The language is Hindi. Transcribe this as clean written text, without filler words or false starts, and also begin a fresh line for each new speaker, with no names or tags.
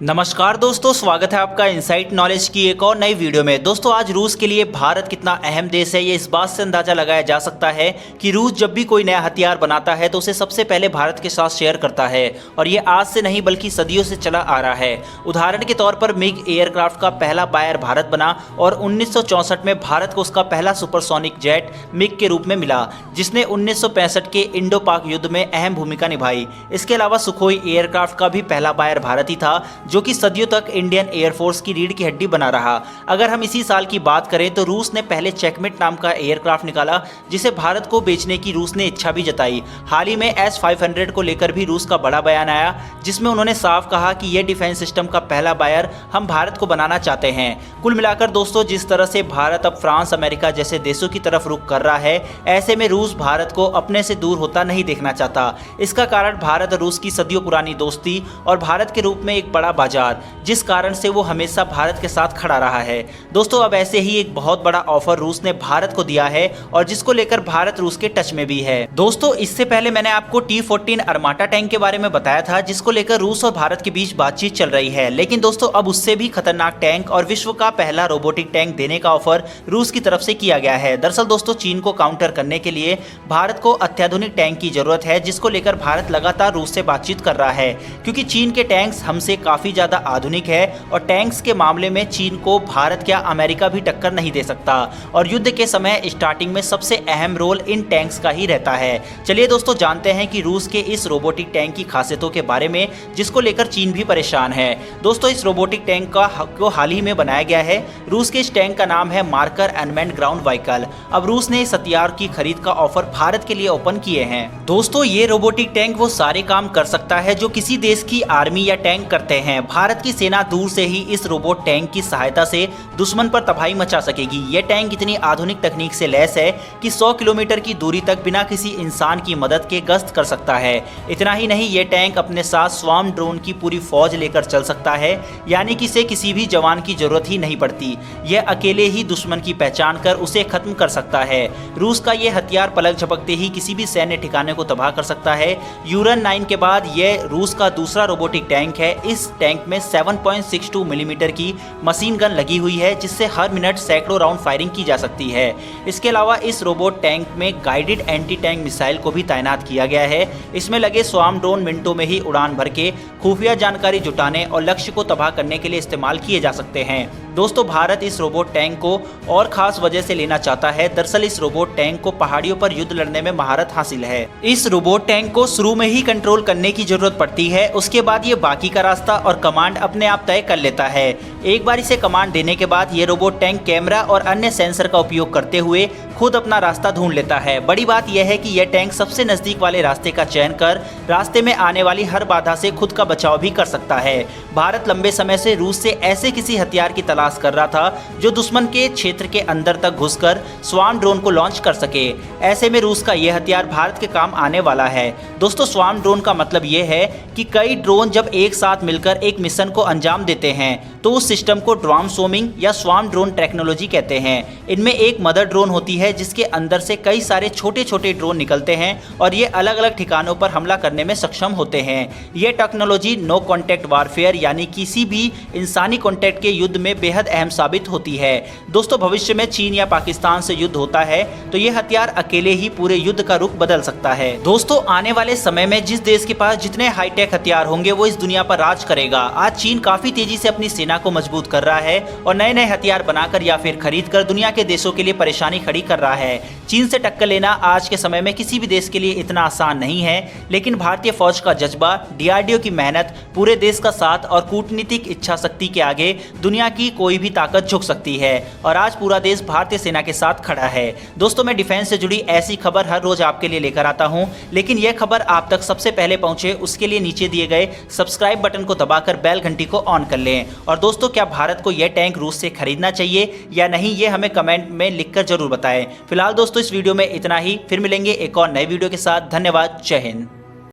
नमस्कार दोस्तों, स्वागत है आपका इनसाइट नॉलेज की एक और नई वीडियो में। दोस्तों, आज रूस के लिए भारत कितना अहम देश है ये इस बात से अंदाजा लगाया जा सकता है कि रूस जब भी कोई नया हथियार बनाता है तो उसे सबसे पहले भारत के साथ शेयर करता है, और ये आज से नहीं बल्कि सदियों से चला आ रहा है। उदाहरण के तौर पर मिग एयरक्राफ्ट का पहला बायर भारत बना और 1964 में भारत को उसका पहला सुपरसोनिक जेट मिग के रूप में मिला, जिसने 1965 के इंडो पाक युद्ध में अहम भूमिका निभाई। इसके अलावा सुखोई एयरक्राफ्ट का भी पहला बायर भारत ही था, जो कि सदियों तक इंडियन एयरफोर्स की रीढ़ की हड्डी बना रहा। अगर हम इसी साल की बात करें तो रूस ने पहले चेकमेट नाम का एयरक्राफ्ट निकाला, जिसे भारत को बेचने की रूस ने इच्छा भी जताई। हाल ही में S-500 को लेकर भी रूस का बड़ा बयान आया, जिसमें उन्होंने साफ कहा कि यह डिफेंस सिस्टम का पहला बायर हम भारत को बनाना चाहते हैं। कुल मिलाकर दोस्तों, जिस तरह से भारत अब फ्रांस, अमेरिका जैसे देशों की तरफ रुख कर रहा है, ऐसे में रूस भारत को अपने से दूर होता नहीं देखना चाहता। इसका कारण भारत और रूस की सदियों पुरानी दोस्ती और भारत के रूप में एक बड़ा बाजार, जिस कारण से वो हमेशा भारत के साथ खड़ा रहा है। दोस्तों, अब ऐसे ही एक बहुत बड़ा ऑफर रूस ने भारत को दिया है और जिसको लेकर भारत रूस के टच में भी है। दोस्तों, इससे पहले मैंने आपको T-14 अरमाटा टैंक के बारे में बताया था, जिसको लेकर रूस और भारत के बीच बातचीत चल रही है। लेकिन दोस्तों, अब उससे भी खतरनाक टैंक और विश्व का पहला रोबोटिक टैंक देने का ऑफर रूस की तरफ से किया गया है। दरअसल दोस्तों, चीन को काउंटर करने के लिए भारत को अत्याधुनिक टैंक की जरूरत है, जिसको लेकर भारत लगातार रूस से बातचीत कर रहा है, क्योंकि चीन के टैंक्स हमसे काफी ज्यादा आधुनिक है और टैंक्स के मामले में चीन को भारत या अमेरिका भी टक्कर नहीं दे सकता, और युद्ध के समय स्टार्टिंग में सबसे अहम रोल इन टैंक्स का ही रहता है। चलिए दोस्तों, जानते हैं कि रूस के इस रोबोटिक टैंक की खासियतों के बारे में, जिसको लेकर चीन भी परेशान है। दोस्तों, इस रोबोटिक टैंक को हाल ही में बनाया गया है। रूस के इस टैंक का नाम है मार्कर अनमैन्ड ग्राउंड व्हीकल। अब रूस ने इस हथियार की खरीद का ऑफर भारत के लिए ओपन किए हैं। दोस्तों, ये रोबोटिक टैंक वो सारे काम कर सकता है जो किसी देश की आर्मी या टैंक करते हैं। भारत की सेना दूर से ही इस रोबोट टैंक की सहायता से दुश्मन पर तबाही मचा सकेगी। यह टैंक इतनी आधुनिक तकनीक से लैस है कि 100 किलोमीटर की दूरी तक बिना किसी इंसान की मदद के गश्त कर सकता है। इतना ही नहीं, यह टैंक अपने साथ स्वार्म ड्रोन की पूरी फौज लेकर चल सकता है, यानी कि इसे किसी भी जवान की जरूरत ही नहीं पड़ती। यह अकेले ही दुश्मन की पहचान कर उसे खत्म कर सकता है। रूस का यह हथियार पलक झपकते ही किसी भी सैन्य ठिकाने को तबाह कर सकता है। यूरन 9 के बाद यह रूस का दूसरा रोबोटिक टैंक है। इस टैंक में 7.62 मिलीमीटर की मशीन गन लगी हुई है, जिससे हर मिनट सैकड़ों राउंड फायरिंग की जा सकती है। इसके अलावा इस रोबोट टैंक में गाइडेड एंटी टैंक मिसाइल को भी तैनात किया गया है। इसमें लगे स्वार्म ड्रोन मिनटों में ही उड़ान भर के खुफिया जानकारी जुटाने और लक्ष्य को तबाह करने के लिए इस्तेमाल किए जा सकते हैं। दोस्तों, भारत इस रोबोट टैंक को और खास वजह से लेना चाहता है। दरअसल इस रोबोट टैंक को पहाड़ियों पर युद्ध लड़ने में महारत हासिल है। इस रोबोट टैंक को शुरू में ही कंट्रोल करने की जरूरत पड़ती है, उसके बाद ये बाकी का रास्ता और कमांड अपने आप तय कर लेता है। एक बार इसे कमांड देने के बाद ये रोबोट टैंक कैमरा और अन्य सेंसर का उपयोग करते हुए खुद अपना रास्ता ढूंढ लेता है। बड़ी बात यह है कि यह टैंक सबसे नजदीक वाले रास्ते का चयन कर रास्ते में आने वाली हर बाधा से खुद का बचाव भी कर सकता है। भारत लंबे समय से रूस से ऐसे किसी हथियार की तलाश कर रहा था जो दुश्मन के क्षेत्र के अंदर तक घुसकर स्वार्म ड्रोन को लॉन्च कर सके। ऐसे में रूस का यह हथियार भारत के काम आने वाला है। दोस्तों, स्वार्म ड्रोन का मतलब यह है कि कई ड्रोन जब एक साथ मिलकर एक मिशन को अंजाम देते हैं तो उस सिस्टम को ड्रॉन सोमिंग या स्वार्म ड्रोन टेक्नोलॉजी कहते हैं। इनमें एक मदर ड्रोन होती है, जिसके अंदर से कई सारे छोटे छोटे ड्रोन निकलते हैं और ये अलग अलग ठिकानों पर हमला करने में सक्षम होते हैं। ये टेक्नोलॉजी नो कॉन्टैक्ट वारफेयर यानी किसी भी इंसानी कॉन्टैक्ट के युद्ध में बेहद अहम साबित होती है। दोस्तों, भविष्य में चीन या पाकिस्तान से युद्ध होता है तो ये हथियार अकेले ही पूरे युद्ध का रुख बदल सकता है। दोस्तों, आने वाले समय में जिस देश के पास जितने हाईटेक हथियार होंगे वो इस दुनिया पर राज करेगा। आज चीन काफी तेजी से अपनी सेना को मजबूत कर रहा है और नए नए हथियार बनाकर या फिर खरीद कर दुनिया के देशों के लिए परेशानी खड़ी कर रहा है। चीन से टक्कर लेना आज के समय में किसी भी देश के लिए इतना आसान नहीं है, लेकिन भारतीय फौज का जज्बा, DRDO की मेहनत, पूरे देश का साथ और कूटनीतिक इच्छा शक्ति के आगे दुनिया की कोई भी ताकत झुक सकती है, और आज पूरा देश भारतीय सेना के साथ खड़ा है। दोस्तों, मैं डिफेंस से जुड़ी ऐसी खबर हर रोज आपके लिए लेकर आता हूं, लेकिन यह खबर आप तक सबसे पहले पहुंचे उसके लिए नीचे दिए गए सब्सक्राइब बटन को दबाकर बेल घंटी को ऑन कर लें। और दोस्तों, क्या भारत को यह टैंक रूस से खरीदना चाहिए या नहीं, ये हमें कमेंट में लिखकर जरूर बताएं। फिलहाल दोस्तों, इस वीडियो में इतना ही। फिर मिलेंगे एक और नए वीडियो के साथ। धन्यवाद। जय हिंद।